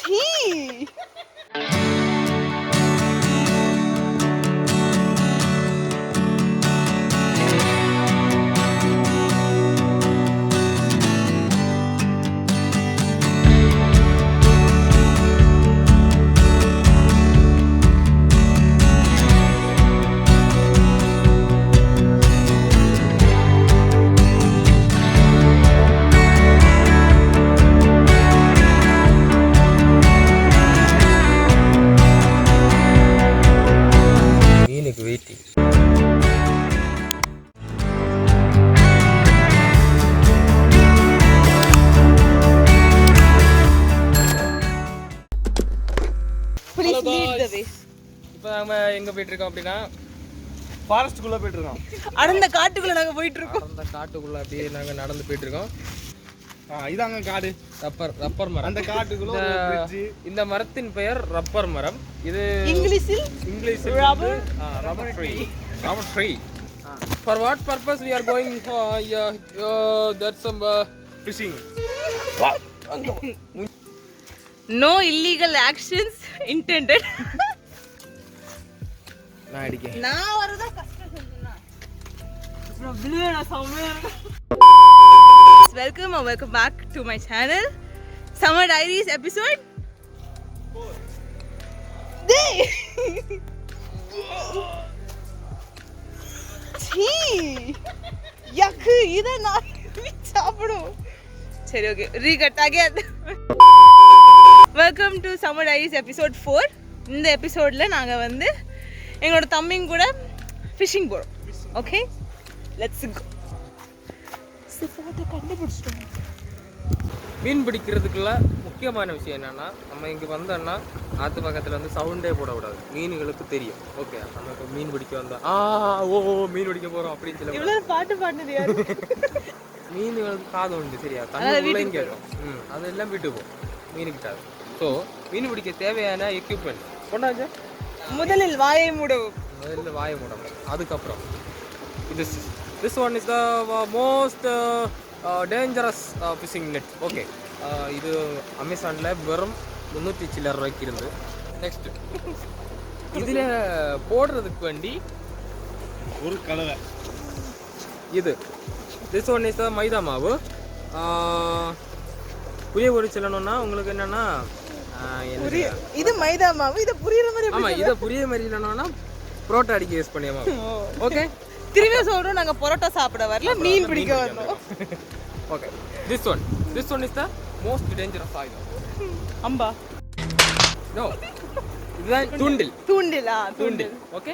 Tea. இப்போ நாம எங்க போயிட்டு இருக்கோம் அப்படின்னா ஃபாரஸ்ட்டுக்குள்ள போயிட்டு இருக்கோம். அடர்ந்த காட்டுக்குள்ள நாங்க போயிட்டு இருக்கோம். அந்த காட்டுக்குள்ள அப்படியே நாங்க நடந்து போயிட்டு இருக்கோம். இதாங்க காடு, ரப்பர் மரம். அந்த காட்டுக்குள்ள ஒரு bridge. இந்த மரத்தின் பெயர் ரப்பர் மரம். இது இங்கிலீஷில் rubber tree. For what purpose we are going? That's some fishing. No illegal actions intended. நான் அடிக்கேன். நான் வரதா கஷ்டம் சொல்லுனா. bro விளையாட சமையா. Welcome back to my channel. Summer Diaries episode 4. Day. யக்கு இத நான் சாப்பிடும். சரி okay recut again. Welcome to summer diaries episode 4. இந்த எபிசோட்ல நாங்க வந்து எங்களோட தம்பிங்க கூட ஃபிஷிங் போறோம். ஓகே லெட்ஸ் கோ. சிஃபாட்ட கண்டுபிடிச்சிட்டோம். மீன் பிடிக்கிறதுக்குள்ள முக்கியமான விஷயம் என்னன்னா, நம்ம இங்கே வந்தோம்னா ஆற்று பக்கத்தில் வந்து சவுண்டே போடக்கூடாது. மீன்களுக்கு தெரியும். ஓகே நம்ம இப்போ மீன் பிடிக்க வந்தோம், மீன் பிடிக்க போகிறோம் அப்படின்னு சொல்லி இவ்வளோ பாட்டு பாடுனது யாரு? மீன்களுக்கு காது உண்டு சரியா, தண்ணி கேட்கும். அதெல்லாம் விட்டு போகும் மீனுக்கிட்டாது. ஸோ மீன் பிடிக்க தேவையான எக்யூப்மெண்ட் கொண்டாச்சு. முதலில் வாயை மூடவும். முதல்ல வாயை மூடணும். அதுக்கப்புறம் this one is the most dangerous phishing net. Okay இது அமேசானில் வெறும் 300 சில்லற ரூபாய்க்கு இருந்து. நெக்ஸ்ட்டு இதில் போடுறதுக்கு வேண்டி ஒரு கலவை. இது திஸ் ஒன் இஸ் த மைதா மாவு. புரிய ஒரு சொல்லணும்னா உங்களுக்கு என்னென்னா, இது மைதா மாவு. இது புரியுற மாதிரி. ஆமாம், இதை புரிய மாதிரி இல்லைன்னா புரோட்டா அடிக்க யூஸ் பண்ணிய மாவு. ஓகே திரும்பி சொல்றோம், நாங்க பரோட்டா சாப்பிட வரல, மீன் பிடிக்க வந்தோம். Okay this one is the most dangerous ஆயுதம். அம்பா நோ, இதுதான் தூண்டில். ஓகே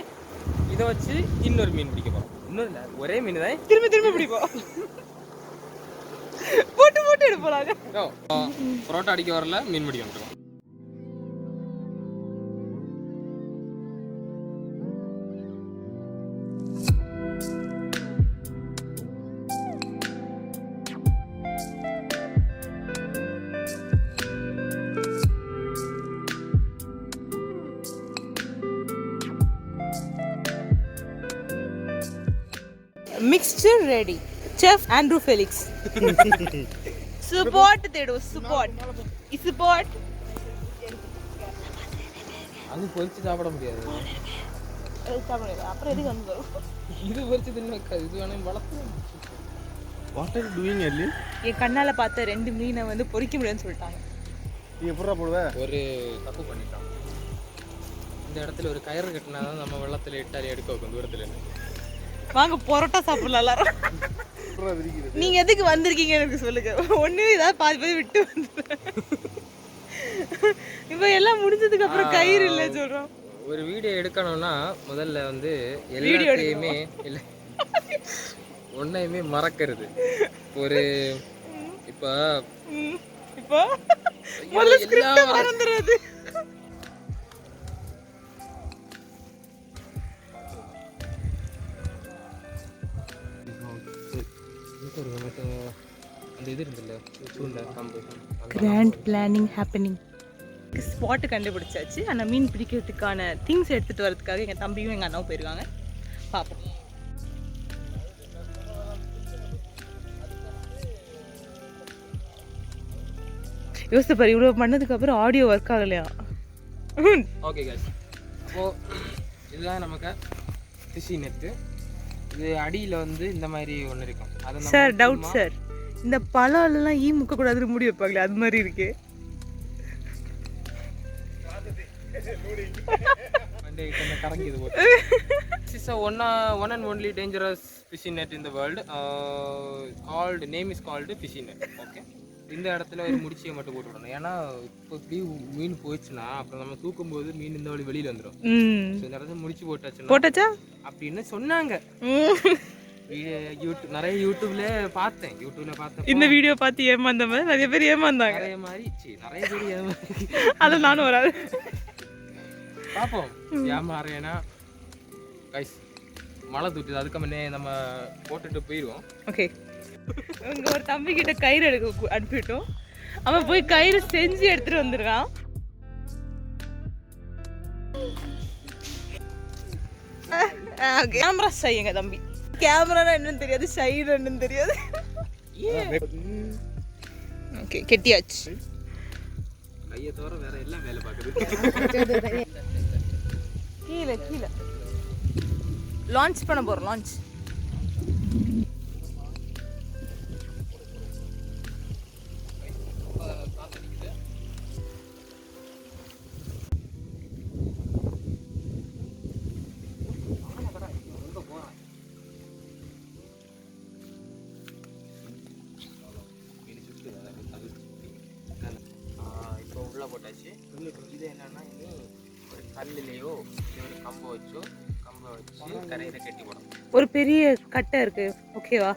இதை வச்சு இன்னொரு மீன் பிடிக்க போறோம். இன்னொரு இல்லை, ஒரே மீன் தான் திரும்ப பிடிப்போம். போட்டு எடுப்போம். நோ, பரோட்டா அடிக்க வரல, மீன் பிடிக்க வந்துருவோம். Mixture ready. Chef Andrew Felix. Support தேடு, support. அது பொரிச்சு சாப்பிட முடியாது. அப்புறம் எதுக்கு வந்து இது பொரிச்சு தின்னு இது வேணா வளர்த்து. What are you doing early? என் கண்ணால பார்த்த 2 மீனை வந்து பொரிக்க முடியாதுன்னு சொல்லிட்டாங்க. நீ எப்பறா போடுவ? ஒரு தப்பு பண்ணிட்டான். இந்த இடத்துல ஒரு கயிறு கட்டினா தான் நம்ம வெள்ளத்துல இட்டாரி எடுக்க வைக்கும் தூரத்துல இருந்து. வாங்க பரோட்டா சாப்பிடலாம் எல்லாரும். நீங்க எதுக்கு வந்திருக்கீங்க எனக்கு சொல்லுங்க. ஒண்ணு ஏதாவது பாதி விட்டு வந்து இப்போ எல்லாம் முடிஞ்சதுக்கு அப்புறம் கயிறு இல்ல சொல்றோம். ஒரு வீடியோ எடுக்கணும்னா முதல்ல வந்து எல்லாத்தையுமே இல்ல ஒன்னையுமே மறக்கிறது. ஒரு இப்போ எல்லாம் மறந்துறது. Grand planning happening. ஸ்பாட்டு கண்டுபிடிச்சாச்சு. ஆனால் மீன் பிடிக்கிறதுக்கான திங்ஸ் எடுத்துகிட்டு வரதுக்காக எங்கள் தம்பியும் எங்கள் அண்ணாவும் போயிருக்காங்க. பார்ப்போம். யோசிச்சு பாரு, இவ்வளோ பண்ணதுக்கு அப்புறம் ஆடியோ ஒர்க் ஆகலையா? ஓகே கைஸ், அப்போது இதுதான் நமக்கு ஃபிஷிங் நெட்டு. இது அடியில் வந்து இந்த மாதிரி ஒன்று இருக்கும். அது சார் டவுட் சார், இந்த பழம்லாம் ஈ முக்க கூடாதுன்னு முடி வைப்பாங்களே, அது மாதிரி இருக்கு. கொஞ்சம் கரங்கிது போட்டு. This is a one and only dangerous fishing net in the world. Name is called fishing net. Okay. இந்த இடத்துல ஒரு முடிச்சியை மட்டும் போட்டு விடணும். ஏன்னா இப்போ இப்படி மீன் போயிடுச்சுன்னா அப்புறம் நம்ம தூக்கும் போது மீன் இந்த வழி வெளியில வந்துடும். இந்த இடத்துல முடிச்சு போட்டாச்சா அப்படின்னு சொன்னாங்க. நிறைய யூடியூப்ல பார்த்தேன். இந்த வீடியோ பார்த்து ஏமாந்த மாதிரி நிறைய பேர் ஏமாந்தாங்க. நிறைய பேர் ஏமாந்தாங்க. அது நானும் வராது. பார்ப்போம் ஏமாறேன்னா கைஸ். மழை தூட்டுது, அதுக்கு முன்னே நம்ம போட்டுட்டு போயிடுவோம். ஓகே, உங்க ஒரு தம்பி கிட்ட கயிறு எடுக்க அனுப்பிட்டோம். அவன் போய் கயிறு செஞ்சு எடுத்துட்டு வந்துருக்கான். கேமரா செய்யுங்க தம்பி. கேமரா என்னன்னு தெரியாது, சைடு என்னன்னு தெரியாது. ஓகே, கெட்டியாச்சு. கையை தவிர வேற எல்லாம் வேலை பார்க்குது. கீழே லான்ச் பண்ண போறோம். லான்ச் இப்போ உள்ள போட்டாச்சு. இது என்னன்னா, இனி ஒரு கல்லுலையோ ஒரு கம்பை வச்சு கரையில கட்டி போடணும். ஒரு பெரிய கட்டை இருக்கு, ஓகேவா?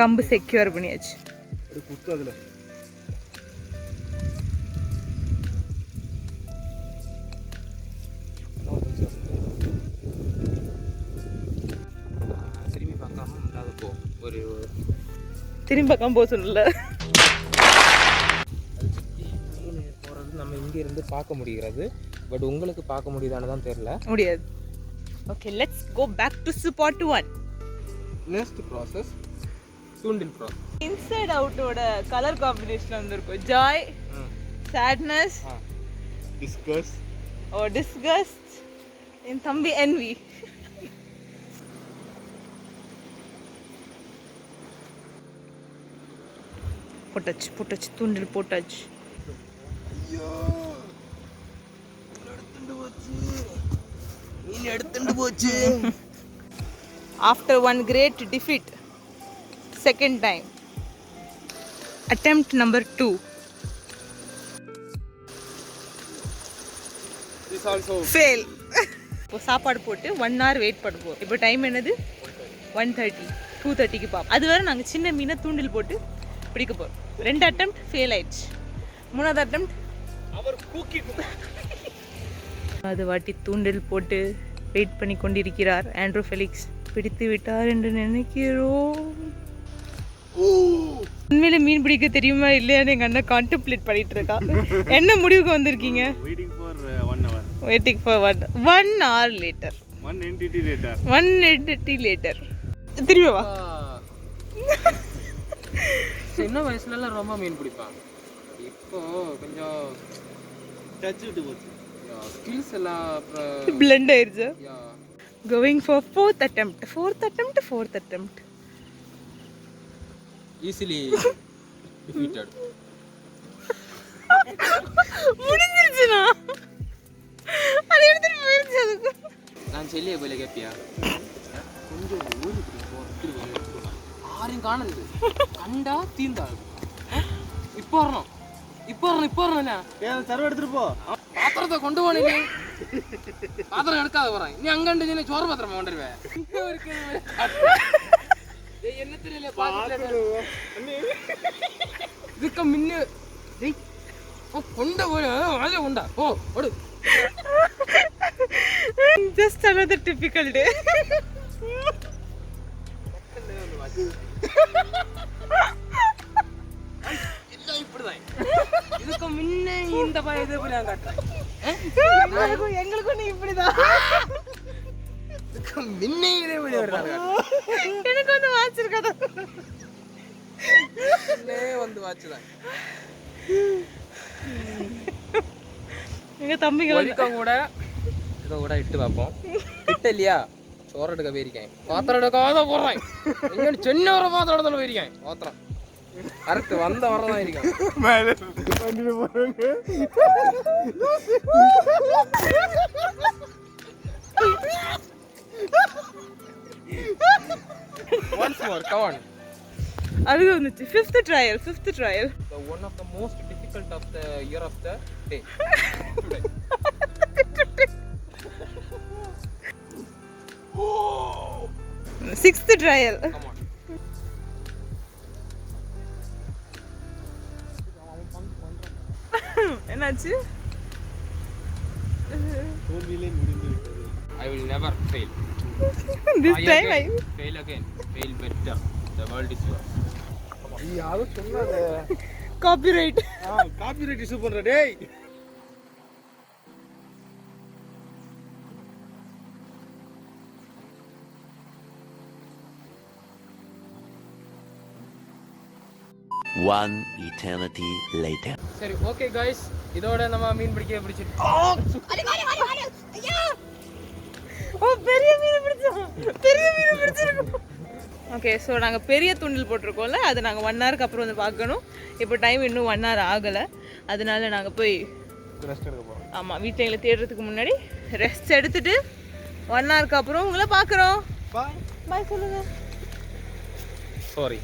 கம்பு செக்யூர் பண்ணியாச்சு. திரும்பி பார்க்காம முன்னாடி போ. ஒரு திரும்பி பார்க்காம போக சொல்லல. நம்ம இங்கே இருந்து பார்க்க முடிகிறது, பட் உங்களுக்கு பார்க்க முடியுதான்னு தான் தெரியல. முடியாது. Okay, let's go back to spot 1. Next process தூண்டில் ப்ராசஸ். இன்சைட் அவுட்டோட கலர் காம்பினேஷன் வந்திருக்கும். ஜாய், சேட்னஸ், டிஸ்கஸ்ட், என் தம்பி என்வி. போட்டாச்சு தூண்டில் போட்டாச்சு. After one great defeat, second time, attempt number 2. This also fail. இப்போ சாப்பாடு போட்டு 1 hour வெயிட் பண்ணுவோம். இப்போ டைம் என்னது? 1:30, 2:30க்கு பாப்போம். அது வரை நாங்கள் சின்ன மீனை தூண்டில் போட்டு பிடிக்க போகிறோம். 2 attempt ஃபெயில் ஆயிடுச்சு. 3வது attempt அவர் கூக்கி அது வாட்டி தூண்டில் போட்டு வெயிட் பண்ணி கொண்டிருக்கிறார் ஆண்ட்ரூ ஃபெலிக்ஸ். பிடித்து விட்டார் என்று நினைக்கிறோம். உண்மையில மீன் பிடிக்க தெரியுமா இல்லையான்னு எங்க அண்ணன் கான்டெம்ப்ளேட் பண்ணிட்டு இருக்கா. என்ன முடிவுக்கு வந்திருக்கீங்க? Waiting for 1 hour later. 1 entity later. திரும்பி வா. சின்ன வயசுலலாம் ரொம்ப மீன் பிடிப்பாங்க. இப்போ கொஞ்சம் டச் விட்டு போச்சு. ஸ்கில்ஸ் எல்லாம் blend ஆயிருச்சு. Going for 4th attempt. Easily defeated. முடிஞ்சிருச்சுனா அது எடுத்துட்டு போயிருச்சு. அதுக்கு நான் சொல்லியே போல கேப்பியா கொஞ்சம் ஓடி ஆரையும் காணது கண்டா தீந்தா. இப்போ வரணும் சர்வ எடுத்துட்டு போ. பாத்திரத்தை கொண்டு போனீங்க. பாத்திரம் எடுக்காத வரேன். நீ அங்கண்டு சோறு பாத்திரமா கொண்டுருவேன். என்ன தெரியல இதுக்கு முன்ன கொண்ட போய் உண்டா ஓ ஓடு. Just another typical day. எல்லாம் இப்படிதான். இதுக்கு முன்ன இந்த இது போய் நான் காட்டுறேன். எங்களுக்கும் நீ இப்படிதான். இதுக்கு முன்ன இதே போய் எனக்கு வந்து வாட்ச் இருக்காது. வந்து வாட்ச் தான் எங்க தம்பிங்க கூட இதை கூட இட்டு பார்ப்போம். இட்டு இல்லையா ചോറ് എടുക്കാൻ പോയിരിക്കാൻ പാത്രം എടുക്കാതെ പോറാൻ ഇങ്ങനെ ചെന്നോറ പാത്രം എടുത്തോണ്ട് പോയിരിക്കാൻ പാത്രം കറക്റ്റ് വന്ന പറഞ്ഞതായിരിക്കാം. Once more, come on. அது வந்துச்சு fifth trial. The one of the most difficult of the year of the day. Today. Sixth trial. Come on. என்னாச்சு? தோல்வியிலே முடிந்து விட்டது. I will never fail. This time I fail again. Fail better. The world is yours. யாரோ சொன்னாதே. copyright. Copyright issue பண்ற டேய். One eternity later. சரி okay guys இதோட நம்ம மீன் பிடிக்க பிடிச்சிட்டு ஓ பெரிய மீன் பிடிச்சிருக்கோம். ஓகே ஸோ நாங்கள் பெரிய துண்டில் போட்டிருக்கோம்ல அது நாங்கள் 1 ஹவருக்கு அப்புறம் வந்து பார்க்கணும். இப்போ டைம் இன்னும் 1 ஹவர் ஆகலை, அதனால நாங்கள் போய் ரெஸ்ட் எடுக்க போறோம். ஆமாம் வீட்டில் எங்களை தேடுறதுக்கு முன்னாடி ரெஸ்ட் எடுத்துட்டு 1 ஹவருக்கு அப்புறம் உங்களை பார்க்குறோம். பாய். பாய் சொல்லுங்க. சாரி.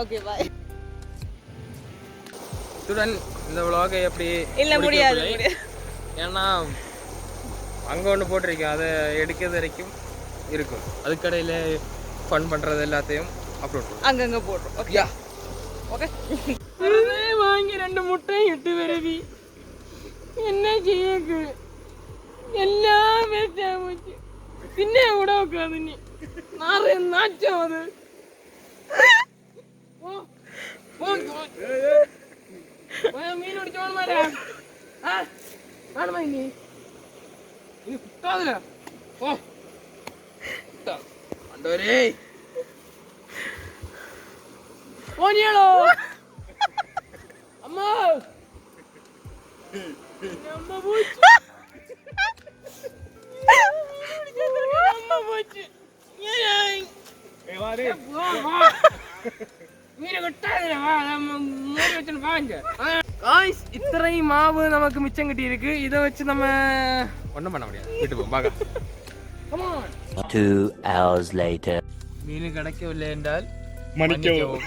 Okay bye. இத்துடன் இந்த vlog எப்படி இல்லை முடியாது. ஏன்னா அங்கே ஒன்று போட்டிருக்கேன், அதை எடுக்கிறது வரைக்கும் இருக்கும். அதுக்கடையில் ஃபன் பண்ணுறது எல்லாத்தையும் அப்லோட் பண்ணுவோம், அங்கங்கே போடுறோம். Okay okay. வாங்கி 2 முட்டை 8 விரவி என்ன செய்ய எல்லாம் வேஸ்ட் ஆகிச்சு. தின்ன கூட உட்காந்து நீ நிறைய நாச்சம் அது மீன் அடிச்சோன்னு மாதிரி வேணுமா நீ குத்தாதுல ஓ அண்டோரே போனியலோ அம்மா அம்மா போச்சு அம்மா போச்சு ஏய் வாடே. மீனை கொட்டாதுல வா நம்ம மூடி வச்சுன்னு பாங்க. காய்ஸ் இத்தனை மாவு நமக்கு மிச்சம் கட்டி இருக்கு. இதை வச்சு நம்ம ஒன்றும் பண்ண முடியாது, விட்டு போ பார்க்க. Come on. 2 hours later. மீன் கிடைக்கவில்லை என்றால் மன்னிக்கவும்.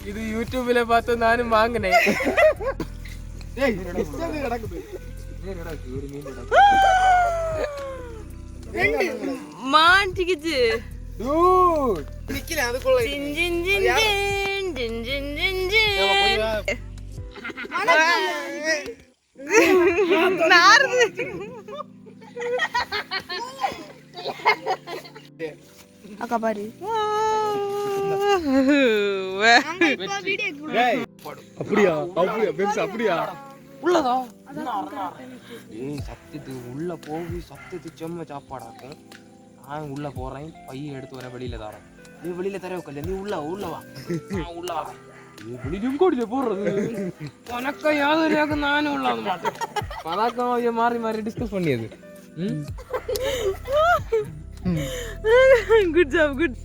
இது யூடியூப்ல பார்த்து நானும் வாங்கினேன். ஏய் கிச்சன்ல கிடக்குது. ஒரு மீன் மாட்டிக்கிச்சு. டூட் நிக்கல அதுக்குள்ள. ஜின் ஜின் ஜின் ஜின் ஜின் ஜின் ஜின் ஜின். நாறுது. அக்கா பாரு. ஏய் அப்படியா பென்ஸ் அப்படியா உள்ளதா? ஏய் சத்தியத்துக்கு உள்ள போய் சத்தியத்துக்கு செம்ம சாப்பாடாக்கும். நான் உள்ள போறேன், பைய எடுத்து வர வெளியில தரேன். நீ வெளியில தர உட்கல, நீ உள்ள வா. நான் உள்ள வரேன். வெளியிலும் கோடியில போடுறது உனக்கு யாவது நானும் உள்ள வர மாட்டேன். பழக்கம் மாறி மாறி டிஸ்கஸ் பண்ணியது. Good job good.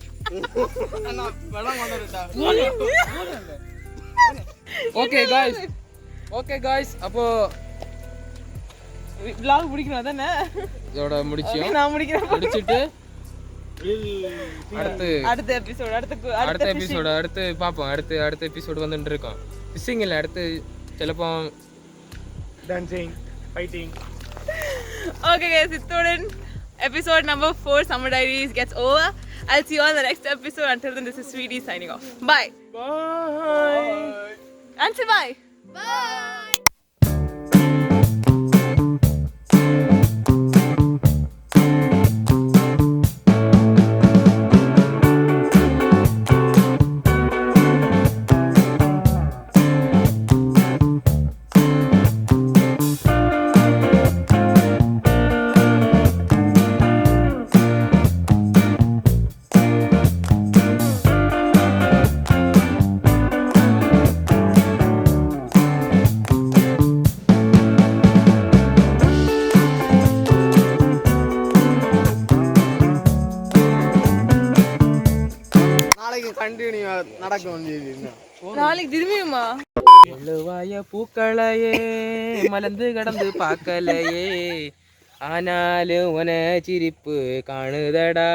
Okay guys அப்போ vlog முடிக்கணும் தானே? இதோட முடிச்சியோம். நான் முடிக்கிறேன். முடிச்சிட்டு அடுத்த எபிசோட் அடுத்து பாப்போம். அடுத்த எபிசோட் வந்துட்டு இருக்கோம். ஃபிஷிங் இல்ல, அடுத்து சிலப்போ டான்சிங் ஃபைட்டிங். Okay guys, இத்துடன் episode number 4 Summer Diaries gets over. I'll see you on the next episode. Until then, this is Sweetie signing off. Bye. Answer bye. Bye. நடக்க வேண்டியது நாளைக்கு திரும்பியுமா எழுவாய பூக்களையே மலர்ந்து கடந்து பார்க்கலையே ஆனாலும் உன சிரிப்பு காணுதடா